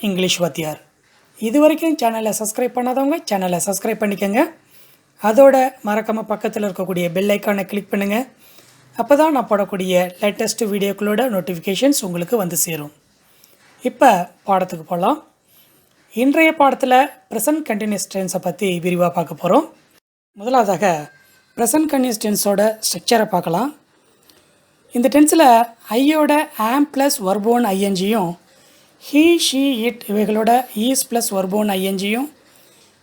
English வாத்தியார். இது வரைக்கும் சேனலை சப்ஸ்கிரைப் பண்ணாதவங்க சேனலை சப்ஸ்கிரைப் பண்ணிக்கோங்க. அதோட மறக்காமல் பக்கத்தில் இருக்கக்கூடிய பெல் ஐக்கானை கிளிக் பண்ணுங்கள். அப்போ தான் நான் போடக்கூடிய லேட்டஸ்ட் வீடியோக்களோட நோட்டிஃபிகேஷன்ஸ் உங்களுக்கு வந்து சேரும். இப்போ பாடத்துக்கு போகலாம். இன்றைய பாடத்தில் ப்ரெசன்ட் கண்டினியூஸ் டென்ஸை பற்றி விரிவாக பார்க்க போகிறோம். முதலாவதாக ப்ரெசன்ட் கண்டினியூஸ் டென்ஸோட ஸ்ட்ரக்சரை பார்க்கலாம். இந்த டென்ஸில் ஐயோட ஆம் ப்ளஸ் வர்போன் ஐஎன்ஜியும் ஹீ ஷீ இட் இவைகளோட ஈஸ் ப்ளஸ் வர்போன் ஐஎன்ஜியும்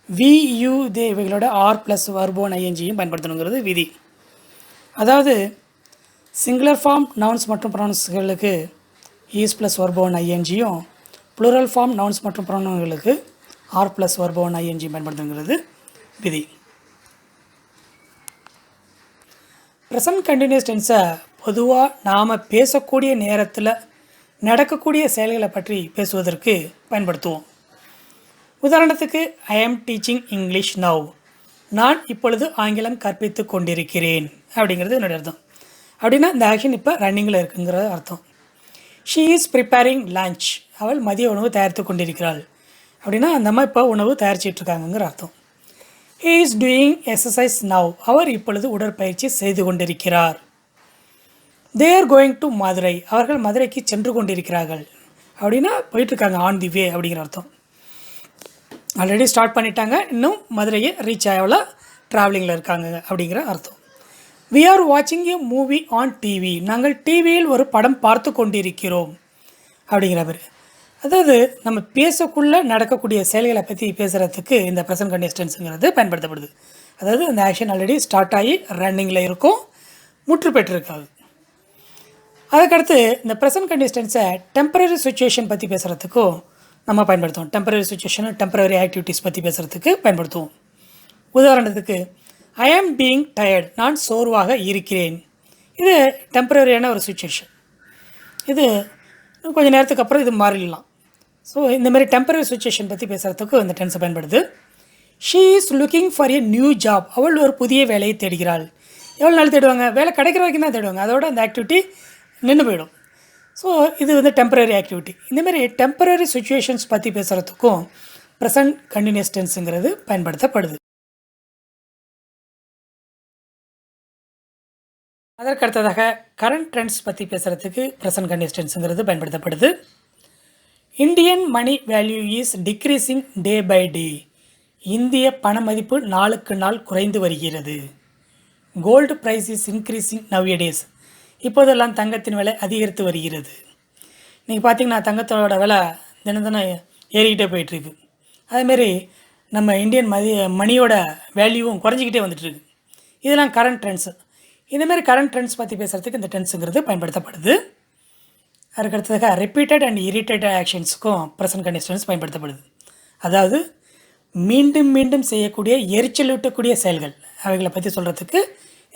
வி யூ தே இவைகளோட ஆர் ப்ளஸ் வர்போன் ஐஎன்ஜியும் பயன்படுத்தணுங்கிறது விதி. அதாவது சிங்குலர் ஃபார்ம் நவுன்ஸ் மற்றும் ப்ரொனவுன்ஸ்களுக்கு ஈஸ் ப்ளஸ் வர்போன் ஐஎன்ஜியும் ப்ளூரல் ஃபார்ம் நவுன்ஸ் மற்றும் ப்ரொனவுன்களுக்கு ஆர் ப்ளஸ் வர்போன் ஐஎன்ஜியும் பயன்படுத்தணுங்கிறது விதி. ப்ரெசன்ட் கண்டினியூஸ் டென்ஸை பொதுவாக நாம் பேசக்கூடிய நேரத்தில் நடக்கக்கூடிய செயல்களை பற்றி பேசுவதற்கு பயன்படுத்துவோம். உதாரணத்துக்கு ஐ ஆம் டீச்சிங் இங்கிலீஷ் நவ், நான் இப்பொழுது ஆங்கிலம் கற்பித்து கொண்டிருக்கிறேன் அப்படிங்கிறது என்னுடைய அர்த்தம். அப்படின்னா இந்த ஆக்ஷன் இப்போ ரன்னிங்கில் இருக்குங்கிற அர்த்தம். ஷீ இஸ் ப்ரிப்பேரிங் லஞ்ச், அவள் மதிய உணவு தயாரித்து கொண்டிருக்கிறாள் அப்படின்னா அந்த அம்மா இப்போ உணவு தயாரிச்சிட்ருக்காங்கங்கிற அர்த்தம். He is doing exercise now, அவர் இப்பொழுது உடற்பயிற்சி செய்து கொண்டிருக்கிறார். They are going to Madurai, அவர்கள் மதுரைக்கு சென்று கொண்டிருக்கிறார்கள் அப்படின்னா போயிட்டுருக்காங்க, ஆன் தி வே அப்படிங்கிற அர்த்தம். ஆல்ரெடி ஸ்டார்ட் பண்ணிட்டாங்க, இன்னும் மதுரையை ரீச் ஆகல, ட்ராவலிங்கில் இருக்காங்க அப்படிங்கிற அர்த்தம். வி ஆர் வாட்சிங் ஏ மூவி ஆன் டிவி, நாங்கள் டிவியில் ஒரு படம் பார்த்து கொண்டிருக்கிறோம் அப்படிங்கிற பேர். அதாவது நம்ம பேசக்குள்ளே நடக்கக்கூடிய செயல்களை பற்றி பேசுகிறதுக்கு இந்த ப்ரெசன்ட் கண்டினியூஸ் டென்ஸுங்கிறது பயன்படுத்தப்படுது. அதாவது அந்த ஆக்ஷன் ஆல்ரெடி ஸ்டார்ட் ஆகி ரன்னிங்கில் இருக்கும், முற்று பெற்றிருக்காது. அதுக்கடுத்து இந்த ப்ரெசன்ட் கண்டினியூஸ் டென்ஸை டெம்பரரி சுச்சுவேஷன் பற்றி பேசுகிறதுக்கும் நம்ம பயன்படுத்துவோம். டெம்பரரி சுச்சுவேஷன், டெம்பரரி ஆக்டிவிட்டீஸ் பற்றி பேசுகிறதுக்கு பயன்படுத்துவோம். உதாரணத்துக்கு ஐ ஆம் பீயிங் டயர்ட், நான் சோர்வாக இருக்கிறேன். இது டெம்பரரியான ஒரு சுச்சுவேஷன். இது கொஞ்சம் நேரத்துக்கு அப்புறம் இது மாறிடலாம். ஸோ இந்தமாரி டெம்பரரி சுச்சுவேஷன் பற்றி பேசுகிறதுக்கு இந்த டென்ஸை பயன்படுது. She is looking for a new job, அவள் ஒரு புதிய வேலையை தேடுகிறாள். எவ்வளோ நாள் தேடுவாங்க? வேலை கிடைக்கிற வரைக்கும் தான் தேடுவாங்க, அதோட அந்த ஆக்டிவிட்டி நின்று போயிடும். ஸோ இது வந்து டெம்பரரி ஆக்டிவிட்டி. இந்தமாரி டெம்பரரி சுச்சுவேஷன்ஸ் பற்றி பேசுகிறதுக்கும் ப்ரெசன்ட் கண்டினியூஸ் டென்ஸுங்கிறது பயன்படுத்தப்படுது. அதற்கடுத்ததாக கரண்ட் ட்ரெண்ட்ஸ் பற்றி பேசுகிறதுக்கு ப்ரெசன்ட் கண்டினியூஸ் டென்ஸுங்கிறது பயன்படுத்தப்படுது. Indian money value is decreasing day by day, இந்திய பண மதிப்பு நாளுக்கு நாள் குறைந்து வருகிறது. Gold price is increasing nowadays, இப்போதெல்லாம் தங்கத்தின் விலை அதிகரித்து வருகிறது. நீங்கள் பார்த்திங்கன்னா தங்கத்தோட விலை தினம் தினம் ஏறிக்கிட்டே போயிட்டுருக்கு. அதேமாரி நம்ம இந்தியன் மணியோட வேல்யூவும் குறைஞ்சிக்கிட்டே வந்துட்டுருக்கு. இதெல்லாம் கரண்ட் ட்ரெண்ட்ஸு. இந்தமாரி கரண்ட் ட்ரெண்ட்ஸ் பற்றி பேசுகிறதுக்கு இந்த டென்ஸுங்கிறது பயன்படுத்தப்படுது. அதுக்கடுத்ததாக ரிப்பீட்டட் அண்ட் இரிட்டேட்டட் ஆக்ஷன்ஸுக்கும் ப்ரெசன்ட் கண்டினியூஸ் டென்ஸ் பயன்படுத்தப்படுது. அதாவது மீண்டும் மீண்டும் செய்யக்கூடிய எரிச்சலூட்டக்கூடிய செயல்கள், அவைகளை பற்றி சொல்கிறதுக்கு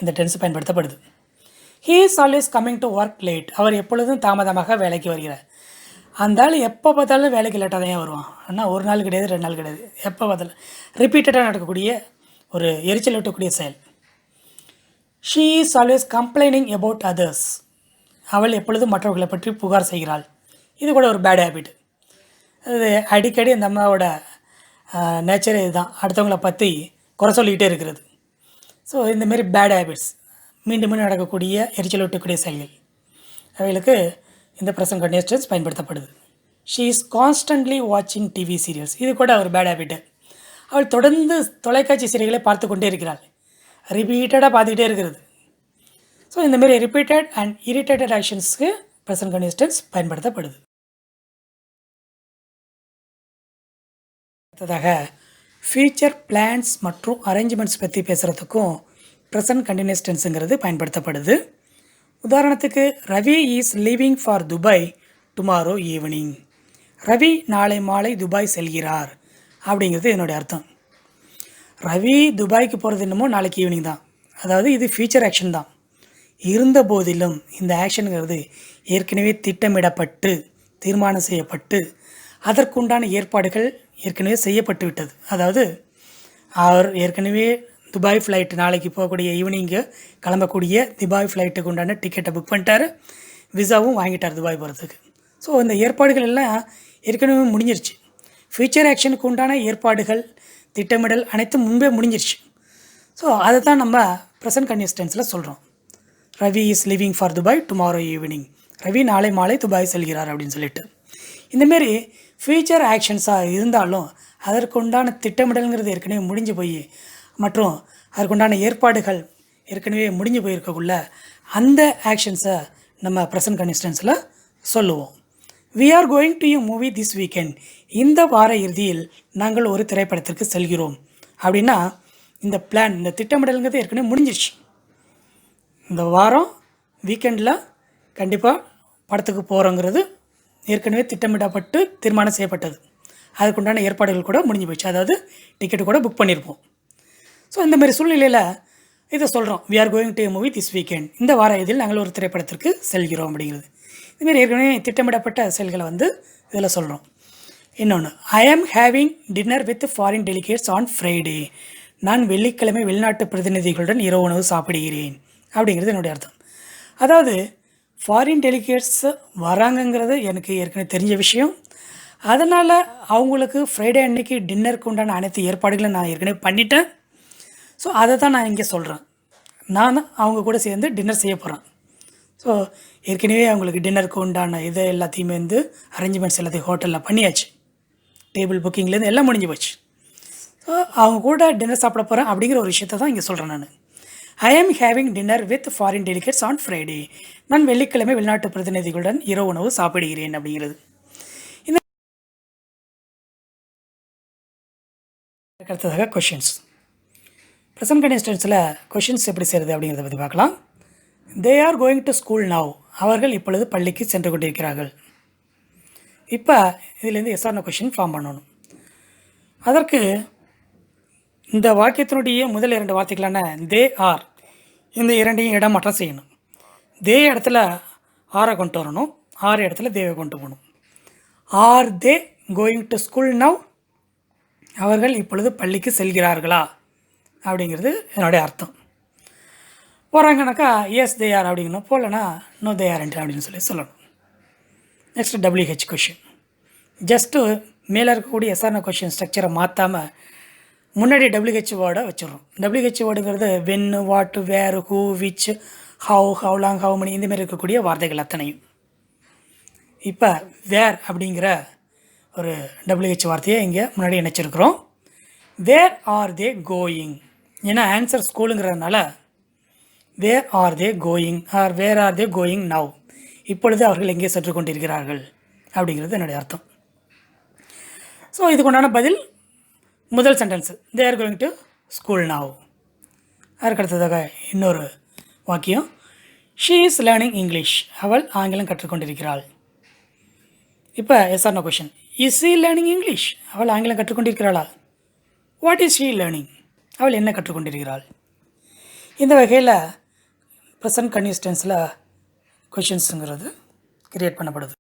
இந்த டென்ஸ் பயன்படுத்தப்படுது. He is always coming to work late, அவர் எப்பொழுதும் தாமதமாக வேலைக்கு வருகிறார். அந்த ஆள் எப்போ பார்த்தாலும் வேலைக்கு லேட்டாக தான் வருவான். ஆனால் ஒரு நாள் கிடையாது, 2 நாள் கிடையாது, எப்போ பார்த்தாலும் ரிப்பீட்டடாக நடக்கக்கூடிய ஒரு எரிச்சல் ஊட்டக்கூடிய செயல். She is always complaining about others, அவள் எப்பொழுதும் மற்றவர்களை பற்றி புகார் செய்கிறாள். இது கூட ஒரு பேட் ஹேபிட். அது அடிக்கடி அந்த அம்மாவோட நேச்சரே இதுதான், அடுத்தவங்களை பற்றி குறை சொல்லிக்கிட்டே இருக்கிறது. ஸோ இந்தமாரி பேட் ஹேபிட்ஸ், மீண்டும் மீண்டும் நடக்கக்கூடிய எரிச்சலூட்டக்கூடிய செயல்கள், அவைகளுக்கு இந்த ப்ரெசன்ட் கண்டினியூஸ் டென்ஸ் பயன்படுத்தப்படுது. ஷீ இஸ் கான்ஸ்டன்ட்லி வாட்சிங் டிவி சீரியல்ஸ், இது கூட ஒரு பேட் ஹேபிட்டு. அவள் தொடர்ந்து தொலைக்காட்சி சீரியல்களை பார்த்து கொண்டே இருக்கிறாள், ரிப்பீட்டடாக பார்த்துக்கிட்டே இருக்கிறது. ஸோ இந்தமாரி ரிப்பீட்டட் அண்ட் இரிட்டேட்டட் ஆக்ஷன்ஸ்க்கு ப்ரெசன்ட் கண்டினியூஸ் டென்ஸ் பயன்படுத்தப்படுது. அடுத்ததாக ஃபியூச்சர் பிளான்ஸ் மற்றும் அரேஞ்ச்மெண்ட்ஸ் பற்றி பேசுகிறதுக்கும் ப்ரெசன்ட் கண்டினியூஸ் டென்ஸுங்கிறது பயன்படுத்தப்படுது. உதாரணத்துக்கு Ravi is leaving for Dubai tomorrow evening, Ravi நாளை மாலை துபாய் செல்கிறார் அப்படிங்கிறது என்னுடைய அர்த்தம். ரவி துபாய்க்கு போகிறது என்னமோ நாளைக்கு ஈவினிங் தான், அதாவது இது ஃபியூச்சர் ஆக்ஷன் தான். இருந்த போதிலும் இந்த ஆக்ஷனுங்கிறது ஏற்கனவே திட்டமிடப்பட்டு தீர்மானம் செய்யப்பட்டு அதற்குண்டான ஏற்பாடுகள் ஏற்கனவே செய்யப்பட்டு விட்டது. அதாவது அவர் ஏற்கனவே துபாய் ஃப்ளைட்டு நாளைக்கு போகக்கூடிய ஈவினிங்கு கிளம்பக்கூடிய துபாய் ஃப்ளைட்டுக்கு உண்டான டிக்கெட்டை புக் பண்ணிட்டார், விசாவும் வாங்கிட்டார் துபாய் போகிறதுக்கு. ஸோ இந்த ஏற்பாடுகள் எல்லாம் ஏற்கனவே முடிஞ்சிருச்சு. ஃப்யூச்சர் ஆக்ஷனுக்கு உண்டான ஏற்பாடுகள், திட்டமிடல் அனைத்தும் முன்பே முடிஞ்சிருச்சு. ஸோ அதை தான் நம்ம ப்ரெசன்ட் கன்டினியூஸ் டென்ஸில் சொல்கிறோம். Ravi is living for Dubai tomorrow evening. Ravi நாளை மாலை துபாய் செல்கிறார் அப்படின்னு சொல்லிட்டு. இந்தமாரி ஃப்யூச்சர் ஆக்ஷன்ஸாக இருந்தாலும் அதற்குண்டான திட்டமிடல்ங்கிறது ஏற்கனவே முடிஞ்சு போய் மற்றும் அதற்குண்டான ஏற்பாடுகள் ஏற்கனவே முடிஞ்சு போயிருக்கக்குள்ள அந்த ஆக்ஷன்ஸை நம்ம ப்ரெசன்ட் கன்டினியூஸ் டென்ஸில் சொல்லுவோம். We are going to movie this weekend. இந்த வார இறுதியில் நாங்கள் ஒரு திரைப்படத்திற்கு செல்கிறோம் அப்படின்னா இந்த பிளான், இந்த திட்டமிடல்ங்கிறது ஏற்கனவே முடிஞ்சிருச்சு. இந்த வாரம் வீக்கெண்டில் கண்டிப்பாக படத்துக்கு போகிறோங்கிறது ஏற்கனவே திட்டமிடப்பட்டு தீர்மானம் செய்யப்பட்டது. அதுக்குண்டான ஏற்பாடுகள் கூட முடிஞ்சு போயிடுச்சு. அதாவது டிக்கெட்டு கூட புக் பண்ணியிருப்போம். ஸோ இந்தமாரி சூழ்நிலையில் இதை சொல்கிறோம். We are going to movie this weekend. இந்த வார இதில் நாங்கள் ஒரு திரைப்படத்திற்கு செல்கிறோம் அப்படிங்கிறது. இதுமாரி ஏற்கனவே திட்டமிடப்பட்ட செயல்களை இதில் சொல்கிறோம். இன்னொன்று, I am having dinner with foreign delegates on Friday. நான் வெள்ளிக்கிழமை வெளிநாட்டு பிரதிநிதிகளுடன் இரவு உணவு சாப்பிடுகிறேன் அப்படிங்கிறது என்னுடைய அர்த்தம். அதாவது ஃபாரின் டெலிகேட்ஸ் வராங்கங்கிறது எனக்கு ஏற்கனவே தெரிஞ்ச விஷயம். அதனால் அவங்களுக்கு ஃப்ரைடே அன்றைக்கி டின்னருக்கு உண்டான அனைத்து ஏற்பாடுகளும் நான் ஏற்கனவே பண்ணிட்டேன். ஸோ அதை தான் நான் இங்கே சொல்கிறேன். நான் அவங்க கூட சேர்ந்து டின்னர் செய்ய போகிறேன். ஸோ ஏற்கனவே அவங்களுக்கு டின்னருக்கு உண்டான இதை எல்லாத்தையுமே அரேஞ்ச்மெண்ட்ஸ் எல்லாத்தையும் ஹோட்டலில் பண்ணியாச்சு. டேபிள் புக்கிங்லேருந்து எல்லாம் முடிஞ்சு போச்சு. ஸோ அவங்க கூட டின்னர் சாப்பிட போகிறேன் அப்படிங்கிற ஒரு விஷயத்தை தான் இங்கே சொல்கிறேன் நான். I am having dinner with foreign delegates on Friday. நான் வெள்ளிக்கிழமை வெளிநாட்டு பிரதிநிதிகளுடன் இரவு உணவு சாப்பிடுகிறேன் அப்படிங்கிறது. இந்த அடுத்ததாக கொஷின்ஸ். ப்ரெசன்ட் கன்டினியூஸ் டென்ஸில் கொஷின்ஸ் எப்படி செய்கிறது அப்படிங்கிறத பற்றி பார்க்கலாம். தே are going to school now. அவர்கள் இப்பொழுது பள்ளிக்கு சென்று கொண்டிருக்கிறார்கள். இப்போ இதுலேருந்து எஸ்ஆர்னோ கொஷின் ஃபார்ம் பண்ணணும். அதற்கு இந்த வாக்கியத்தினுடைய முதல் 2 வார்த்தைகளான தே ஆர், இந்த இரண்டையும் இடமாற்றம் செய்யணும். தே இடத்துல ஆரை கொண்டு வரணும், ஆர் இடத்துல தேவை கொண்டு போகணும். Are they going to school now? அவர்கள் இப்பொழுது பள்ளிக்கு செல்கிறார்களா அப்படிங்கிறது என்னுடைய அர்த்தம். போகிறாங்கனாக்கா எஸ் தே ஆர் அப்படிங்கணும், போகலன்னா நோ தே ஆர்ன்ட் அப்படின்னு சொல்லணும். Next WH question. ஜஸ்ட்டு மேலே இருக்கக்கூடிய எஸ்ஆர்னோ கொஷின் ஸ்ட்ரக்சரை மாற்றாமல் முன்னாடி டபிள்யூஹெச் வேர்டை வச்சிடறோம். டபிள்யூஹெச் வேர்டுங்கிறது when, what, where, who, which, how, how long, how many, இந்தமாரி இருக்கக்கூடிய வார்த்தைகள் அத்தனையும். இப்போ வேர் அப்படிங்கிற ஒரு டபிள்யூஹெச் வார்த்தையை இங்கே முன்னாடி இணைச்சிருக்கிறோம். Where are they going? ஏன்னா ஆன்சர் ஸ்கூலுங்கிறதுனால where are they going or where are they going now? இப்பொழுது அவர்கள் எங்கே சென்று கொண்டிருக்கிறார்கள் அப்படிங்கிறது என்னுடைய அர்த்தம். ஸோ இதுக்குண்டான பதில் முதல் sentence, they are going to school now. அதுக்கடுத்ததாக இன்னொரு வாக்கியம், ஷீ இஸ் லேர்னிங் இங்கிலீஷ். அவள் ஆங்கிலம் கற்றுக்கொண்டிருக்கிறாள். இப்போ yes or no question, is she learning English? அவள் ஆங்கிலம் கற்றுக்கொண்டிருக்கிறாளா? What is she learning? அவள் என்ன கற்றுக்கொண்டிருக்கிறாள்? இந்த வகையில் ப்ரெசன்ட் கன்டினியூஸ் டென்ஸில் கொஷின்ஸுங்கிறது கிரியேட் பண்ணப்படுது.